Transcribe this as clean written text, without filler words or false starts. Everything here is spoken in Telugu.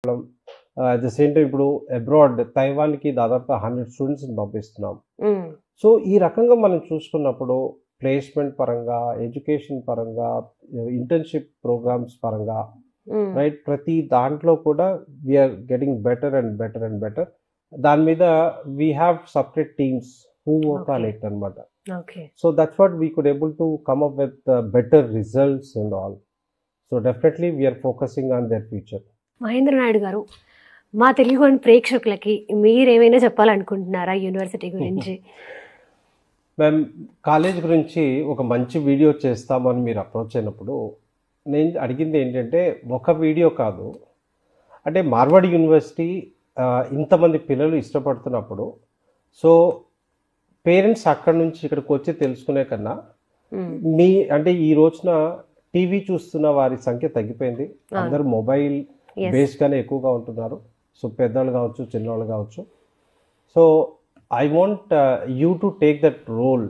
చెప్పడం. అట్ ద సేమ్ టైం ఇప్పుడు అబ్రాడ్ తైవాన్‌కి దాదాపుగా 100 స్టూడెంట్స్‌ని పంపిస్తున్నాం. హ్మ్. సో, ఈ రకంగా మనం చూసుకున్నప్పుడు ప్లేస్‌మెంట్ పరంగా, ఎడ్యుకేషన్ పరంగా, ఇంటర్న్‌షిప్ ప్రోగ్రామ్స్ పరంగా హ్మ్. రైట్ ప్రతి దాంట్లో కూడా we are getting better and better and better. దాని మీద we have separate teams who work on okay. It అన్నమాట. Okay. So that's what we could able to come up with better results and all. So definitely we are focusing on their future. Mahendra Naidu garu, మా తెలుగువాణి ప్రేక్షకులకి మీరేమైనా చెప్పాలనుకుంటున్నారా యూనివర్సిటీ గురించి? మేము కాలేజ్ గురించి ఒక మంచి వీడియో చేస్తామని మీరు అప్రోచ్ అయినప్పుడు నేను అడిగింది ఏంటంటే ఒక వీడియో కాదు, అంటే మార్వాడి యూనివర్సిటీ ఇంతమంది పిల్లలు ఇష్టపడుతున్నప్పుడు సో పేరెంట్స్ అక్కడి నుంచి ఇక్కడికి వచ్చి తెలుసుకునే కన్నా హ్మ్. మీ అంటే ఈ రోజున టీవీ చూస్తున్న వారి సంఖ్య తగ్గిపోయింది. అవును. అందరూ మొబైల్ యెస్. బేస్డ్గానే ఎక్కువగా ఉంటున్నారు. సో పెద్దవాళ్ళు కావచ్చు, చిన్నవాళ్ళు కావచ్చు. So I want you to take that role.